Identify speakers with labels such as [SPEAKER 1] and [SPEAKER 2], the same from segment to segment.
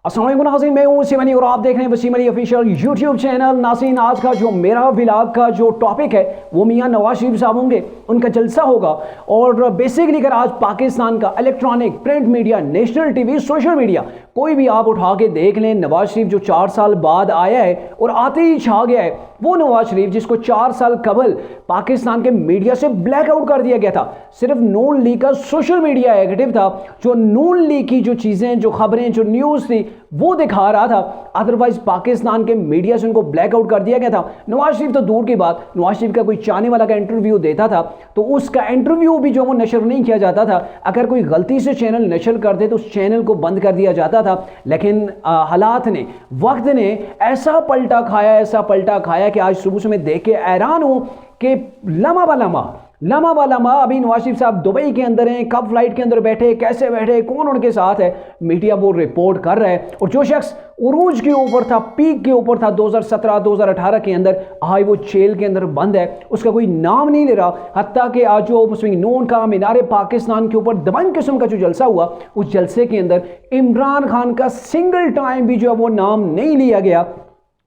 [SPEAKER 1] अस्सलाम वालेकुम नाज़रीन, मैं हूं वसीम अली और आप देख रहे हैं Waseem Ali official YouTube channel. नाज़रीन, आज का जो मेरा व्लॉग का जो टॉपिक है वो मियां नवाज शरीफ साहब होंगे, उनका जलसा होगा। और बेसिकली अगर आज पाकिस्तान का electronic, print media, national TV, social media कोई भी आप उठा के देख लें, नवाज शरीफ जो 4 साल बाद आया है और आते ही छा गया है, वो नवाज शरीफ जिसको 4 साल कबल पाकिस्तान के मीडिया से ब्लैकआउट कर दिया गया था। सिर्फ नून लीग का सोशल मीडिया एक्टिव था जो नून लीग की जो चीज़ें, जो खबरें, जो न्यूज़ थी वो दिखा रहा था। अदरवाइज पाकिस्तान के मीडिया से उनको ब्लैकआउट कर दिया गया था। नवाज शरीफ तो दूर की बात, नवाज शरीफ का कोई चाहने वाला का इंटरव्यू देता था तो उसका इंटरव्यू भी जो वो नशर नहीं किया जाता था। अगर कोई गलती से चैनल नशर कर दे तो उस चैनल को बंद कर दिया जाता था। लेकिन हालात ने, वक्त ने ऐसा पलटा खाया कि आज सुबह से मैं देख के हैरान हूं कि लम्हा बा अभी नवाज शरीफ साहब दुबई के अंदर हैं, कब फ्लाइट के अंदर बैठे, कैसे बैठे, कौन उनके साथ है, मीडिया वो रिपोर्ट कर रहा है। और जो शख्स उरूज के ऊपर था, पीक के ऊपर था 2017-2018 के अंदर, आज वो जेल के अंदर बंद है, उसका कोई नाम नहीं ले रहा। हत्ता कि आज जो मुस्लिम नून का मीनारे पाकिस्तान के ऊपर दबंग किस्म का जो जलसा हुआ, उस जलसे के अंदर इमरान खान का सिंगल टाइम भी जो है वो नाम नहीं लिया गया।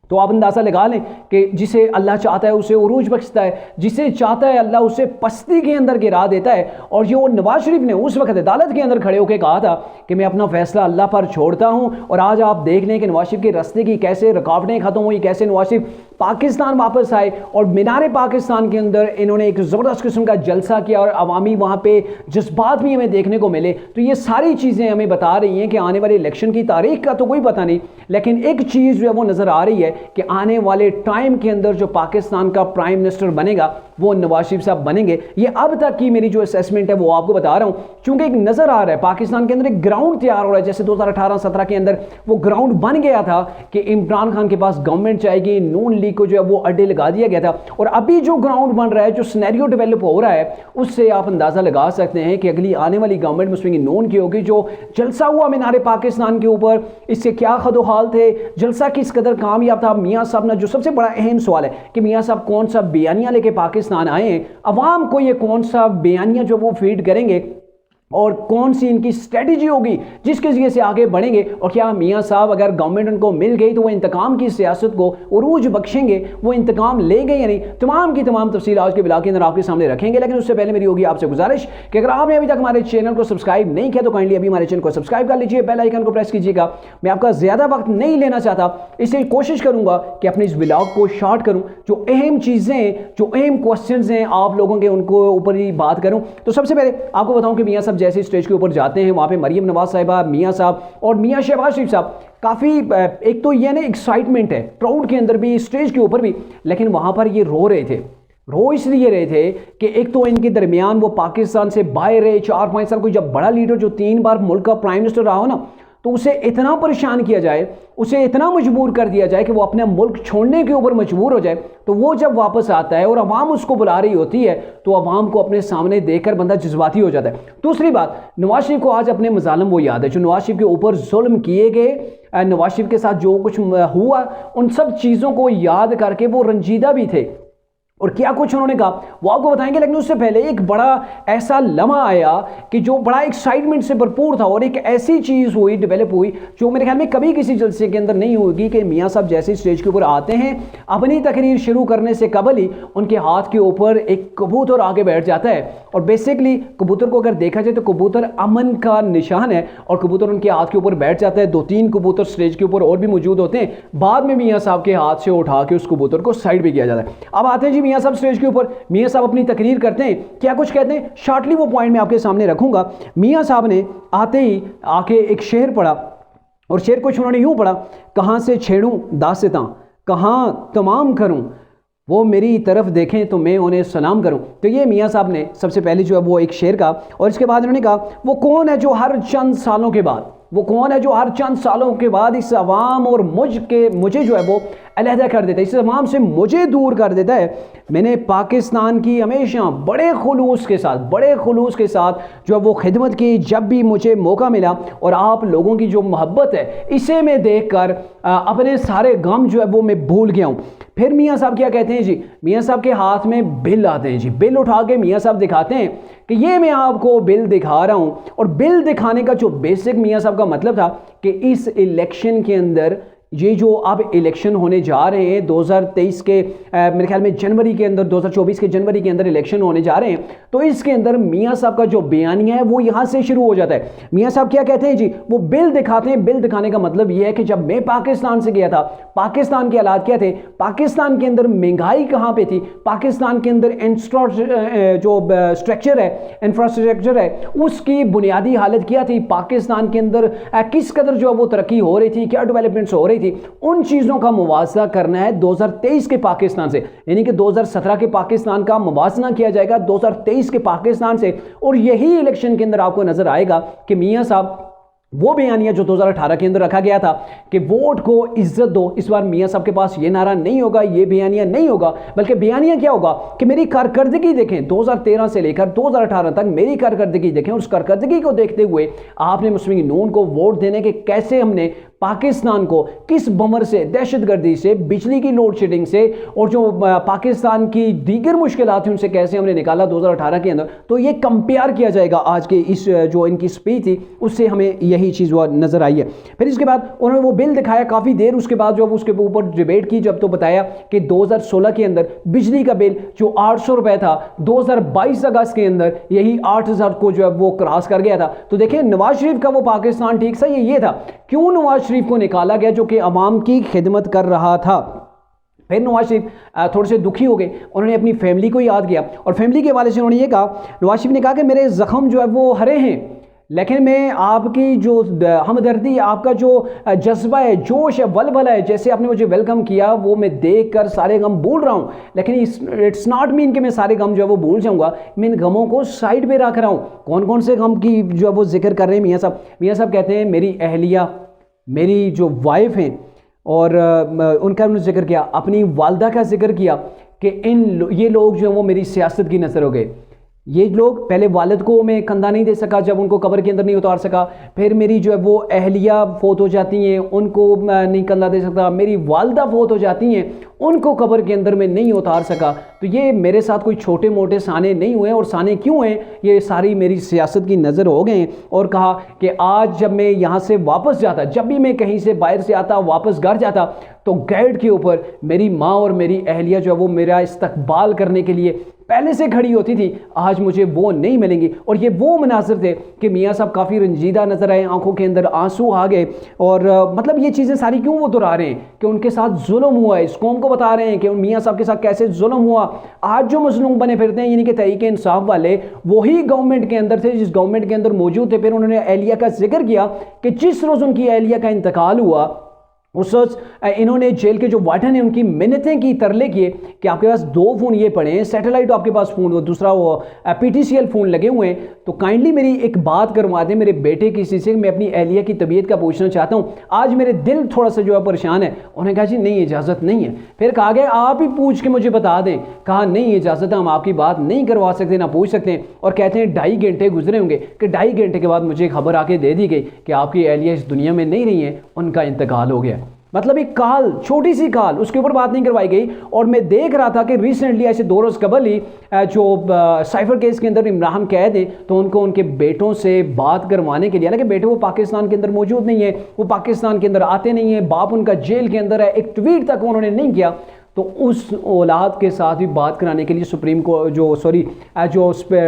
[SPEAKER 1] तो आप अंदाज़ा लगा लें कि जिसे अल्लाह चाहता है उसे उरूज बख्शता है, जिसे चाहता है अल्लाह उसे पस्ती के अंदर गिरा देता है। और ये वो नवाज शरीफ ने उस वक्त अदालत के अंदर खड़े होकर कहा था कि मैं अपना फैसला अल्लाह पर छोड़ता हूँ। और आज आप देख लें कि नवाज शरीफ के रास्ते की कैसे रुकावटें ख़त्म हुई, कैसे नवाज शरीफ पाकिस्तान वापस आए और मीनारे पाकिस्तान के अंदर इन्होंने एक ज़बरदस्त किस्म का जलसा किया और अवामी वहाँ पे जज्बात भी हमें देखने को मिले। तो ये सारी चीज़ें हमें बता रही हैं कि आने वाले इलेक्शन की तारीख का तो कोई पता नहीं, लेकिन एक चीज़ जो है वो नज़र आ रही है कि आने वाले टाइम के अंदर जो पाकिस्तान का प्राइम मिनिस्टर बनेगा वो नवाज शरीफ साहब बनेंगे। ये अब तक की मेरी जो असेसमेंट है वो आपको बता रहा हूं, क्योंकि एक नज़र आ रहा है पाकिस्तान के अंदर एक ग्राउंड तैयार हो रहा है। जैसे 2018-17 के अंदर वो ग्राउंड बन गया था कि इमरान खान के पास गवर्नमेंट जाएगी, नून लीग को जो है वो अड्डे लगा दिया गया था। और अभी जो ग्राउंड बन रहा है, जो सिनेरियो डेवलप हो रहा है, उससे आप अंदाज़ा लगा सकते हैं कि अगली आने वाली गवर्नमेंट मुस्लिम नून की होगी। जो जलसा हुआ मीनारे पाकिस्तान के ऊपर, इससे क्या खदोहाल थे, जलसा किस कदर कामयाब था। मियाँ साहब ने, जो सबसे बड़ा अहम सवाल है कि मियाँ साहब कौन सा बयानिया लेके पाकिस्तान आए हैं, अवाम को ये कौन सा बयानिया जो वो फीड करेंगे और कौन सी इनकी स्ट्रेटजी होगी जिसके जरिए से आगे बढ़ेंगे। और क्या मियाँ साहब अगर गवर्नमेंट उनको मिल गई तो वो इंतकाम की सियासत को उरूज बख्शेंगे, वो इंतकाम लेंगे या नहीं, तमाम की तमाम तफसील आज के ब्लॉग के अंदर आपके सामने रखेंगे। लेकिन उससे पहले मेरी होगी आपसे गुजारिश कि अगर आपने अभी तक हमारे चैनल को सब्सक्राइब नहीं किया तो काइंडली अभी हमारे चैनल को सब्सक्राइब कर लीजिए, बेल आइकन को प्रेस कीजिएगा। मैं आपका ज़्यादा वक्त नहीं लेना चाहता, इसलिए कोशिश करूँगा कि अपने इस ब्लॉग को शॉर्ट करूँ, जो अहम चीज़ें, जो अहम क्वेश्चन हैं आप लोगों के, उनको ऊपर ही बात करूँ। तो सबसे पहले आपको बताऊँ कि मियाँ साहब जैसे स्टेज के ऊपर जाते हैं, वहाँ पे मरियम नवाज साहिबा, मियाँ साहब और मियाँ शहबाज शरीफ साहब, काफ़ी एक तो ये ना एक्साइटमेंट है क्राउड के अंदर भी, स्टेज के ऊपर भी, लेकिन वहाँ पर ये रो रहे थे। रो इसलिए रहे थे कि एक तो इनके दरमियान वो पाकिस्तान से बाहर रहे 4-5 साल, कोई जब बड़ा लीडर जो 3 बार मुल्क का प्राइम मिनिस्टर रहा हो ना, तो उसे इतना परेशान किया जाए, उसे इतना मजबूर कर दिया जाए कि वो अपना मुल्क छोड़ने के ऊपर मजबूर हो जाए, तो वो जब वापस आता है और अवाम उसको बुला रही होती है तो अवाम को अपने सामने देखकर बंदा जज्बाती हो जाता है। दूसरी बात, नवाज शरीफ को आज अपने मजालम वो याद है जो नवाज शरीफ के ऊपर जुल्म किए गए, नवाज शरीफ के साथ जो कुछ हुआ, उन सब चीज़ों को याद करके वो रंजीदा भी थे और क्या कुछ उन्होंने कहा वो आपको बताएंगे। लेकिन उससे पहले एक बड़ा ऐसा लम्हा आया कि जो बड़ा एक्साइटमेंट से भरपूर था और एक ऐसी चीज़ हुई, डेवलप हुई, जो मेरे ख्याल में कभी किसी जलसे के अंदर नहीं होगी कि मियाँ साहब जैसे स्टेज के ऊपर आते हैं, अपनी तकरीर शुरू करने से कबल ही उनके हाथ के ऊपर एक कबूतर आके बैठ जाता है। और बेसिकली कबूतर को अगर देखा जाए तो कबूतर अमन का निशान है और कबूतर उनके हाथ के ऊपर बैठ जाता है। 2-3 कबूतर स्टेज के ऊपर और भी मौजूद होते हैं, बाद में मियाँ साहब के हाथ से उठा के उस कबूतर को साइड भी किया जाता है। अब आते हैं जी मियाँ साहब स्टेज के ऊपर, मियाँ साहब अपनी तकरीर करते हैं, क्या कुछ कहते हैं, शॉर्टली वो पॉइंट मैं आपके सामने रखूंगा। मियाँ साहब ने आते ही आके एक शेर पढ़ा और शेर कुछ उन्होंने यूं पढ़ा, कहाँ से छेड़ूं दास्तां, कहाँ तमाम करूं, वो मेरी तरफ देखें तो मैं उन्हें सलाम करूं। तो ये मियाँ साहब ने सबसे पहले जो है वो एक शेर का, और इसके बाद उन्होंने कहा वो कौन है जो हर चंद सालों के बाद, वो कौन है जो हर चंद सालों के बाद इस अवाम और मुझे जो है वो अलहदा कर देता है, इस तमाम से मुझे दूर कर देता है। मैंने पाकिस्तान की हमेशा बड़े खुलूस के साथ जो है वो खिदमत की, जब भी मुझे मौका मिला, और आप लोगों की जो मोहब्बत है इसे मैं देखकर अपने सारे गम जो है वो मैं भूल गया हूँ। फिर मियाँ साहब क्या कहते हैं जी, मियाँ साहब के हाथ में बिल आते हैं जी, बिल उठा के मियाँ साहब दिखाते हैं कि ये मैं आपको बिल दिखा रहा हूँ। और बिल दिखाने का जो बेसिक मियाँ साहब का मतलब था कि इस इलेक्शन के अंदर, ये जो अब इलेक्शन होने जा रहे हैं 2023 के मेरे ख्याल में जनवरी के अंदर, 2024 के जनवरी के अंदर इलेक्शन होने जा रहे हैं, तो इसके अंदर मियाँ साहब का जो बयानिया है वो यहाँ से शुरू हो जाता है। मियाँ साहब क्या कहते हैं जी, वो बिल दिखाते हैं। बिल दिखाने का मतलब ये है कि जब मैं पाकिस्तान से गया था, पाकिस्तान के हालात क्या थे, पाकिस्तान के अंदर महंगाई कहाँ पे थी, पाकिस्तान के अंदर जो स्ट्रक्चर है, इंफ्रास्ट्रक्चर है, उसकी बुनियादी हालत क्या थी, पाकिस्तान के अंदर किस कदर जो है वो तरक्की हो रही थी, क्या डेवलपमेंट्स हो रही थी, उन चीजों का मुवाजना करना है 2023 के पाकिस्तान से। यानी कि 2017 के पाकिस्तान का मुवाजना किया जाएगा 2023 के पाकिस्तान से। और यही इलेक्शन के अंदर आपको नजर आएगा कि मियां साहब वो बयानिया जो 2018 के अंदर रखा गया था कि वोट को इज्जत दो, इस बार मियां साहब के पास ये नारा नहीं होगा, ये बयानिया नहीं होगा, बल्कि बयानिया क्या होगा कि मेरी कारकर्दगी देखें, 2013 से लेकर 2018 तक मेरी कारकर्दगी देखें, और उस कारकर्दगी को देखते हुए आपने मुस्लिम लीग नून को वोट देने के कैसे हमने पाकिस्तान को किस बमर से, दहशतगर्दी से, बिजली की लोड शेडिंग से, और जो पाकिस्तान की दीगर मुश्किलात थी उनसे कैसे हमने निकाला 2018 के अंदर। तो ये कंपेयर किया जाएगा आज के इस जो इनकी स्पीच थी उससे, हमें यही चीज़ वो नज़र आई है। फिर इसके बाद उन्होंने वो बिल दिखाया काफ़ी देर, उसके बाद जो उसके ऊपर डिबेट की, जब तो बताया कि 2016 के अंदर बिजली का बिल जो 800 रुपये था, 2022 अगस्त के अंदर यही 8000 को जो है वो क्रॉस कर गया था। तो देखिए नवाज शरीफ का वो पाकिस्तान ठीक सा ये था, क्यों नवाज शरीफ को निकाला गया जो कि अवाम की खिदमत कर रहा था। फिर नवाज शरीफ थोड़े से दुखी हो गए, उन्होंने अपनी फैमिली को याद किया, और फैमिली के हवाले से उन्होंने ये कहा, नवाज शरीफ ने कहा कि मेरे ज़ख्म जो है वो हरे हैं, लेकिन मैं आपकी जो हमदर्दी, आपका जो जज्बा है, जोश है, वलवला है, जैसे आपने मुझे वेलकम किया, वो मैं देख कर सारे गम भूल रहा हूँ। लेकिन इट्स नॉट मीन कि मैं सारे गम जो है वो भूल जाऊँगा, मैं इन गमों को साइड पे रख रहा हूँ। कौन कौन से गम की जो है वो जिक्र कर रहे हैं मियाँ साहब? मियाँ साहब कहते हैं मेरी अहलिया, मेरी जो वाइफ हैं, और उनका उन्होंने जिक्र किया, अपनी वालदा का जिक्र किया कि ये लोग जो है वो मेरी सियासत की नज़र हो गए। ये लोग, पहले वालिद को मैं कंधा नहीं दे सका जब उनको कब्र के अंदर नहीं उतार सका, फिर मेरी जो है वो अहलिया फोत हो जाती हैं, उनको नहीं कंधा दे सकता, मेरी वालदा फोत हो जाती हैं, उनको कब्र के अंदर में नहीं उतार सका। तो ये मेरे साथ कोई छोटे मोटे साने नहीं हुए, और साने क्यों हैं, ये सारी मेरी सियासत की नज़र हो गए। और कहा कि आज जब मैं यहाँ से वापस जाता, जब भी मैं कहीं से बाहर से आता, वापस घर जाता, तो गेट के ऊपर मेरी माँ और मेरी अहलिया जो है वो मेरा इस्तकबाल करने के लिए पहले से खड़ी होती थी, आज मुझे वो नहीं मिलेंगी। और ये वो मनासिर थे कि मियाँ साहब काफ़ी रंजीदा नजर आए, आंखों के अंदर आंसू आ गए। और मतलब ये चीज़ें सारी क्यों वो दोहरा रहे हैं कि उनके साथ जुल्म हुआ है, इस कौम को बता रहे हैं कि मियाँ साहब के साथ कैसे जुल्म हुआ। आज जो मजलूम बने फिरते हैं यानी कि तहरीक इंसाफ वाले, वही गवर्नमेंट के अंदर थे जिस गवर्नमेंट के अंदर मौजूद थे। फिर उन्होंने अहलिया का जिक्र किया कि जिस रोज़ उनकी अहलिया का इंतकाल हुआ, उस रोज इन्होंने जेल के जो वार्डन है उनकी मिन्नतें की, तरले किए कि आपके पास 2 फ़ोन ये पड़े हैं, सैटेलाइट आपके पास फ़ोन, दूसरा वो PTCL फ़ोन लगे हुए हैं, तो काइंडली मेरी एक बात करवा दें मेरे बेटे किसी से, मैं अपनी अहलिया की तबीयत का पूछना चाहता हूँ, आज मेरे दिल थोड़ा सा जो है परेशान है। उन्होंने कहा जी नहीं, इजाज़त नहीं है। फिर कहा गया आप ही पूछ के मुझे बता दें। कहा नहीं, इजाज़त है, हम आपकी बात नहीं करवा सकते, ना पूछ सकते हैं। और कहते हैं 2.5 घंटे गुजरे होंगे कि 2.5 घंटे के बाद मुझे खबर आके दे दी गई कि आपकी अहलिया इस दुनिया में नहीं रही है, उनका इंतकाल हो गया। मतलब एक काल, छोटी सी काल, उसके ऊपर बात नहीं करवाई गई। और मैं देख रहा था कि रिसेंटली ऐसे 2 रोज़ कबल ही जो साइफर केस के अंदर इमरान कैद हैं, तो उनको उनके बेटों से बात करवाने के लिए, हालांकि बेटे वो पाकिस्तान के अंदर मौजूद नहीं है, वो पाकिस्तान के अंदर आते नहीं है, बाप उनका जेल के अंदर है, एक ट्वीट तक उन्होंने नहीं किया, तो उस औलाद के साथ भी बात कराने के लिए सुप्रीम कोर्ट जो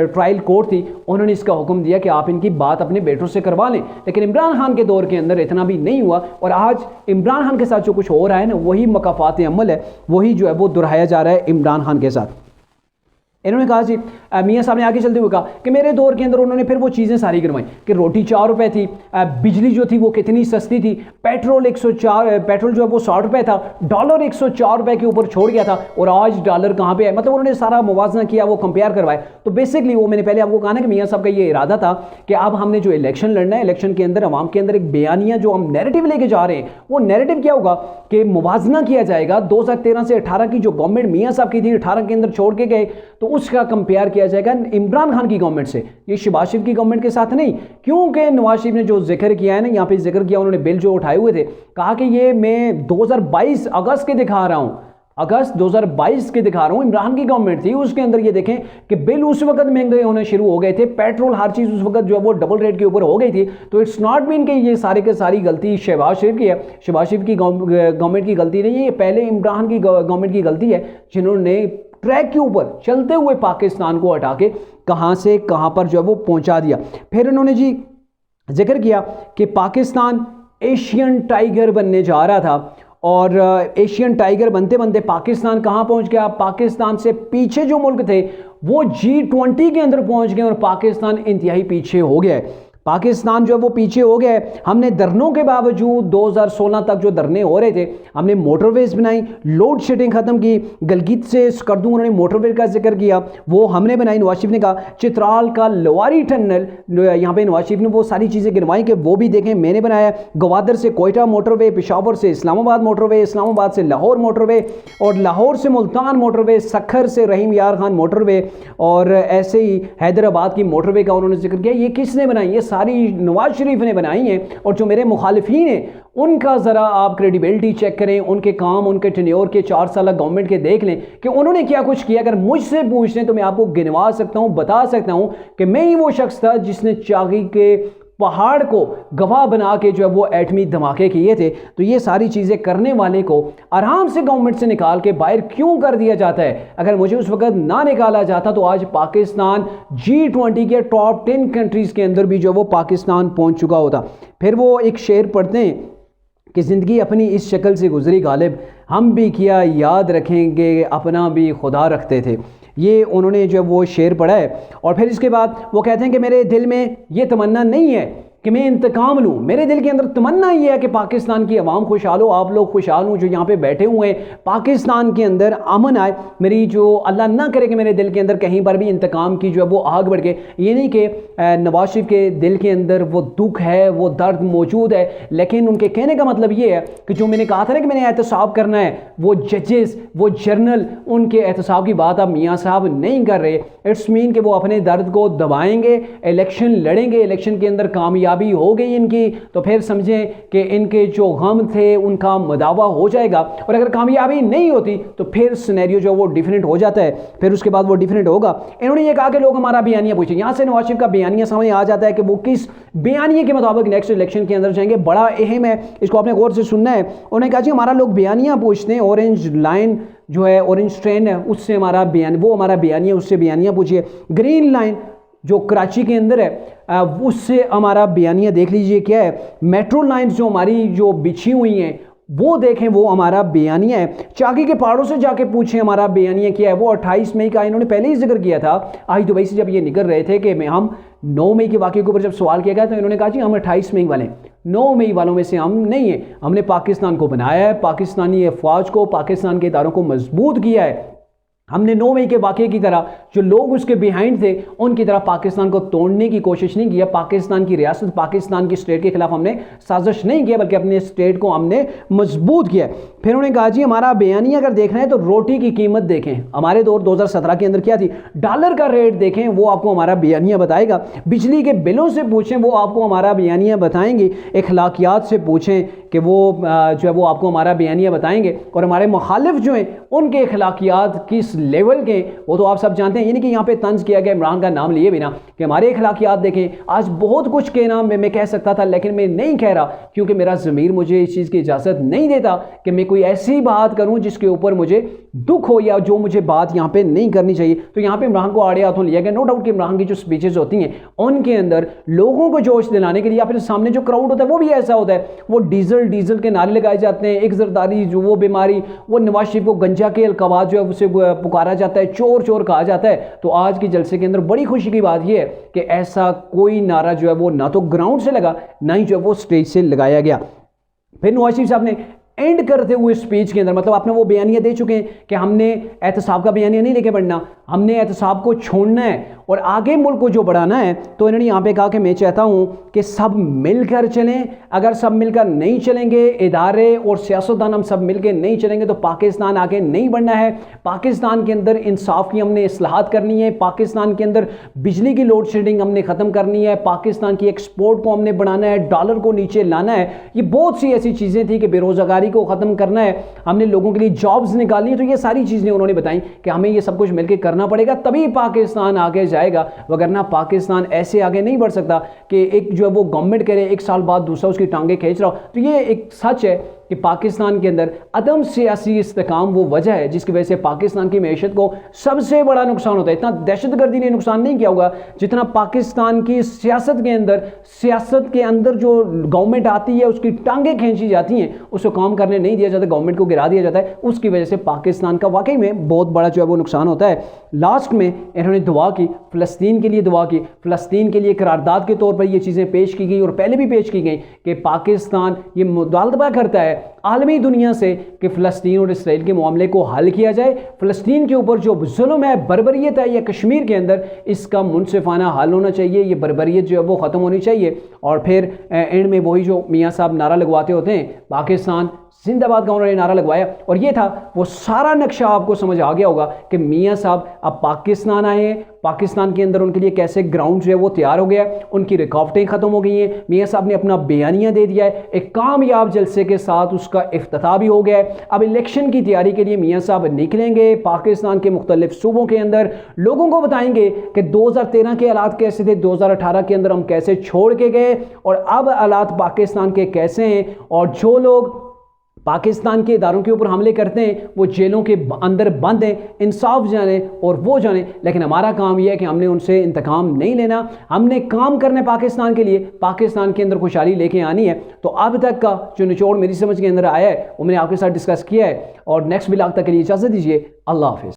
[SPEAKER 1] ट्रायल कोर्ट थी, उन्होंने इसका हुक्म दिया कि आप इनकी बात अपने बेटों से करवा लें। लेकिन इमरान खान के दौर के अंदर इतना भी नहीं हुआ। और आज इमरान खान के साथ जो कुछ हो रहा है ना, वही मकाफात अमल है, वही जो है वो दोहराया जा रहा है इमरान खान के साथ। इन्होंने कहा जी, मियाँ साहब ने आगे चलते हुए कहा कि मेरे दौर के अंदर उन्होंने फिर वो चीज़ें सारी गिनवाई कि रोटी 4 रुपए थी, बिजली जो थी वो कितनी सस्ती थी, पेट्रोल 104, पेट्रोल जो है वो 60 रुपए था, डॉलर 104 रुपए के ऊपर छोड़ गया था और आज डॉलर कहाँ पे है। मतलब उन्होंने सारा मुवाजना किया, वो कंपेयर करवाया। तो बेसिकली वो मैंने पहले आपको कहा ना कि मियाँ साहब का ये इरादा था कि अब हमने जो इलेक्शन लड़ना है, इलेक्शन के अंदर अवाम के अंदर एक बयानिया जो हम नैरेटिव लेके जा रहे हैं, वो नैरेटिव क्या होगा कि मुवाजना किया जाएगा 2013 से 18 की जो गवर्नमेंट मियाँ साहब की थी 18 के अंदर छोड़ के गए, तो उसका कंपेयर किया जाएगा इमरान खान की गवर्नमेंट से, ये शहबाज शरीफ की गवर्नमेंट के साथ नहीं। क्योंकि नवाज शरीफ ने जो जिक्र किया है ना, यहाँ पे जिक्र किया उन्होंने, बिल जो उठाए हुए थे, कहा कि ये मैं 2022 अगस्त के दिखा रहा हूं, अगस्त 2022 के दिखा रहा हूं। इमरान की गवर्नमेंट थी, उसके अंदर ये देखें कि बिल उस वक्त महंगे होने शुरू हो गए थे, पेट्रोल हर चीज उस वक्त जो है वो डबल रेट के ऊपर हो गई थी। तो इट्स नॉट मीन कि ये सारे के सारी गलती शहबाज शरीफ की है, शहबाज शरीफ की गवर्नमेंट की गलती नहीं है, ये पहले इमरान की गवर्नमेंट की गलती है, जिन्होंने ट्रैक के ऊपर चलते हुए पाकिस्तान को हटा के कहां से कहां पर जो है वो पहुंचा दिया। फिर उन्होंने जी जिक्र किया कि पाकिस्तान एशियन टाइगर बनने जा रहा था और एशियन टाइगर बनते बनते पाकिस्तान कहां पहुंच गया, पाकिस्तान से पीछे जो मुल्क थे वो G20 के अंदर पहुंच गए और पाकिस्तान इंतहाई पीछे हो गया है। पाकिस्तान जो है वो पीछे हो गया है। हमने धरनों के बावजूद 2016 तक जो धरने हो रहे थे, हमने मोटरवेज बनाई, लोड शेडिंग खत्म की, गलगित से स्कर्दू उन्होंने मोटरवे का जिक्र किया, वो हमने बनाई। नवाज शरीफ ने कहा चित्राल का लोवारी टनल, यहाँ पे नवाज शरीफ ने वो सारी चीज़ें गिनवाई कि वो भी देखें मैंने बनाया। गवादर से कोयटा मोटरवे, पेशावर से इस्लामाबाद मोटरवे, इस्लामाबाद से लाहौर मोटरवे और लाहौर से मुल्तान मोटरवे, सखर से रहीम यार खान मोटरवे और ऐसे ही हैदराबाद की मोटरवे का उन्होंने जिक्र किया। ये किसने बनाई? ये सारी नवाज शरीफ ने बनाई हैं। और जो मेरे मुखालिफीन हैं उनका ज़रा आप क्रेडिबिलिटी चेक करें, उनके काम, उनके टेन्योर के 4 साल गवर्नमेंट के देख लें कि उन्होंने क्या कुछ किया। अगर मुझसे पूछ लें तो मैं आपको गिनवा सकता हूं, बता सकता हूं कि मैं ही वो शख्स था जिसने चागी के पहाड़ को गवाह बना के जो है वो एटमी धमाके किए थे। तो ये सारी चीज़ें करने वाले को आराम से गवर्नमेंट से निकाल के बाहर क्यों कर दिया जाता है? अगर मुझे उस वक्त ना निकाला जाता तो आज पाकिस्तान G20 के टॉप 10 कंट्रीज़ के अंदर भी जो वो पाकिस्तान पहुंच चुका होता। फिर वो एक शेर पढ़ते हैं कि ज़िंदगी अपनी इस शक्ल से गुजरी गालिब, हम भी किया याद रखेंगे अपना भी खुदा रखते थे। ये उन्होंने जो वो शेर पढ़ा है। और फिर इसके बाद वो कहते हैं कि मेरे दिल में ये तमन्ना नहीं है कि मैं इंतकाम लूँ, मेरे दिल के अंदर तमन्ना ये है कि पाकिस्तान की आवाम खुशहाल हो, आप लोग खुशहाल हो जो यहाँ पे बैठे हुए हैं, पाकिस्तान के अंदर अमन आए। मेरी जो अल्लाह ना करे कि मेरे दिल के अंदर कहीं पर भी इंतकाम की जो है वो आग बढ़ के, ये नहीं कि नवाज शरीफ के दिल के अंदर वो दुख है, वो दर्द मौजूद है, लेकिन उनके कहने का मतलब ये है कि जो मैंने कहा था ना कि मैंने एहतसाब करना है, वो जजेस, वो जर्नल, उनके एहतसाब की बात अब मियाँ साहब नहीं कर रहे। इट्स मीन कि वो अपने दर्द को दबाएंगे, इलेक्शन लड़ेंगे, इलेक्शन के अंदर कामयाबी हो गई इनकी तो फिर समझें कि इनके जो गम थे उनका मदावा हो जाएगा। और अगर कामयाबी नहीं होती तो फिर सिनेरियो जो वो डिफरेंट हो जाता है, फिर उसके बाद वो डिफरेंट होगा। इन्होंने ये कहा कि लोग हमारा बयानिया पूछे, यहाँ से नवाज शरीफ का बयानिया समझ आ जाता है कि वो किस बयानिए के मुताबिक नेक्स्ट इलेक्शन के अंदर जाएंगे। बड़ा अहम है, इसको आपने गौर से सुनना है। उन्होंने कहा जी हमारा लोग बयानिया पूछते हैं, ऑरेंज लाइन जो है, ऑरेंज ट्रेन है, उससे हमारा बयान, वो हमारा बयानिया, उससे बयानिया पूछिए। ग्रीन लाइन जो कराची के अंदर है उससे हमारा बयानिया देख लीजिए क्या है। मेट्रो लाइन्स जो हमारी जो बिछी हुई हैं वो देखें, वो हमारा बयानिया है। चाकी के पहाड़ों से जाके पूछें हमारा बयानिया क्या है, वो 28 मई का इन्होंने पहले ही जिक्र किया था। आज दुबई से जब ये निकल रहे थे कि हम 9 मई के वाक़े के ऊपर जब सवाल किया गया तो इन्होंने कहा जी हम 28 मई वाले, 9 मई वालों में से हम नहीं है। हमने पाकिस्तान को बनाया है, पाकिस्तानी अफवाज को, पाकिस्तान के इदारों को मजबूत किया है। हमने 9 मई के वाक़े की तरह जो लोग उसके बिहाइंड थे उनकी तरह पाकिस्तान को तोड़ने की कोशिश नहीं किया। पाकिस्तान की रियासत, पाकिस्तान की स्टेट के खिलाफ हमने साजिश नहीं किया, बल्कि अपने स्टेट को हमने मजबूत किया। फिर उन्होंने कहा जी हमारा बयानिया अगर देखना है तो रोटी की कीमत देखें, हमारे दौर 2017 के अंदर क्या थी, डॉलर का रेट देखें, वो आपको हमारा बयानिया बताएगा। बिजली के बिलों से पूछें, वो आपको हमारा बयानिया बताएंगे। अखलाकियात से पूछें कि वो जो है वो आपको हमारा बयानिया बताएंगे। और हमारे मुखालिफ जो हैं उनके अखलाकियात किस लेवल के, वो तो आप सब जानते हैं। यानी कि यहाँ पे तंज किया गया इमरान का नाम लिए बिना कि हमारे अखलाकियात देखें। आज बहुत कुछ कहना मैं कह सकता था, लेकिन मैं नहीं कह रहा क्योंकि मेरा ज़मीर मुझे इस चीज़ की इजाज़त नहीं देता कि मैं कोई ऐसी बात करूँ जिसके ऊपर मुझे दुख हो या जो मुझे बात यहाँ पे नहीं करनी चाहिए, तो यहाँ पे इमरान को आड़े हाथों लिया गया। नो डाउट कि इमरान की जो स्पीचेस होती हैं उनके अंदर लोगों को जोश दिलाने के लिए, या फिर सामने जो क्राउड होता है वो भी ऐसा होता है, वो डीजल के नारे लगाए जाते हैं, एक जरदारी जो वो बीमारी, वो नवाज शरीफ को गंजा के अलकवात जो है उसे पुकारा जाता है, चोर चोर कहा जाता है। तो आज के जलसे के अंदर बड़ी खुशी की बात यह है कि ऐसा कोई नारा जो है वो ना तो ग्राउंड से लगा, ना ही जो है वो स्टेज से लगाया गया। फिर नवाज शरीफ साहब ने एंड करते हुए स्पीच के अंदर, मतलब आपने वो बयानियां दे चुके हैं कि हमने एहतसाब का बयानिया नहीं लेके बढ़ना, हमने एहतसाब को छोड़ना है और आगे मुल्क को जो बढ़ाना है। तो इन्होंने यहाँ पे कहा कि मैं चाहता हूँ कि सब मिलकर चलें, अगर सब मिलकर नहीं चलेंगे, इदारे और सियासतदान हम सब मिलकर नहीं चलेंगे तो पाकिस्तान आगे नहीं बढ़ना है। पाकिस्तान के अंदर इंसाफ की हमने इस्लाहात करनी है, पाकिस्तान के अंदर बिजली की लोड शेडिंग हमने ख़त्म करनी है, पाकिस्तान की एक्सपोर्ट को हमने बढ़ाना है, डॉलर को नीचे लाना है। ये बहुत सी ऐसी चीज़ें थी कि बेरोज़गारी को ख़त्म करना है, हमने लोगों के लिए जॉब्स निकालनी है। तो ये सारी चीज़ें उन्होंने बताई कि हमें ये सब कुछ मिलकर करना पड़ेगा, तभी पाकिस्तान आगे जाएगा, वगरना पाकिस्तान ऐसे आगे नहीं बढ़ सकता कि एक जो है वो गवर्नमेंट करे, एक साल बाद दूसरा उसकी टांगे खींच रहा हो। तो ये एक सच है कि पाकिस्तान के अंदर अदम सियासी इस्तेकाम वो वजह है जिसकी वजह से पाकिस्तान की मैशत को सबसे बड़ा नुकसान होता है। इतना दहशतगर्दी ने नुकसान नहीं किया होगा जितना पाकिस्तान की सियासत के अंदर जो गवर्नमेंट आती है उसकी टांगे खींची जाती हैं, उसको काम करने नहीं दिया जाता, गवर्नमेंट को गिरा दिया जाता है। उसकी वजह से पाकिस्तान का वाकई में बहुत बड़ा जो है वो नुकसान होता है। लास्ट में इन्होंने दुआ की, फ़लस्तीन के लिए दुआ की, फ़लस्तीन के लिए करारदाद के तौर पर ये चीज़ें पेश की गई और पहले भी पेश की गई कि पाकिस्तान ये मुतालबा करता है आलमी दुनिया से कि फ़लस्तीन और इसराइल के मामले को हल किया जाए। फ़लस्तीन के ऊपर जो जुल्म है, बर्बरियत है, या कश्मीर के अंदर इसका मुनसिफाना हल होना चाहिए, ये बर्बरियत जो है वो ख़त्म होनी चाहिए। और फिर एंड में वही जो मियाँ साहब नारा लगवाते होते हैं, पाकिस्तान जिंदाबाद का उन्होंने नारा लगवाया, और ये था वो सारा नक्शा आपको समझ आ गया होगा कि मियाँ साहब अब पाकिस्तान आए हैं, पाकिस्तान के अंदर उनके लिए कैसे ग्राउंड जो है वो तैयार हो गया, उनकी रुकावटें ख़त्म हो गई हैं। मियाँ साहब ने अपना बयानिया दे दिया है, एक कामयाब जलसे के साथ उसका इफ्तिताह भी हो गया है। अब इलेक्शन की तैयारी के लिए मियाँ साहब निकलेंगे, पाकिस्तान के मुख्तलिफ सूबों के अंदर लोगों को बताएंगे कि 2013 के हालात कैसे थे, 2018 के अंदर हम कैसे छोड़ के गए और अब हालात पाकिस्तान के कैसे हैं, और जो लोग पाकिस्तान के इदारों के ऊपर हमले करते हैं वो जेलों के अंदर बंद हैं, इंसाफ जाने और वो जाने। लेकिन हमारा काम यह है कि हमने उनसे इंतकाम नहीं लेना, हमने काम करने पाकिस्तान के लिए, पाकिस्तान के अंदर खुशहाली लेके आनी है। तो अब तक का जो निचोड़ मेरी समझ के अंदर आया है वो मैंने आपके साथ डिस्कस किया है, और नेक्स्ट व्लॉग तक के लिए इजाज़त दीजिए। अल्लाह हाफिज़।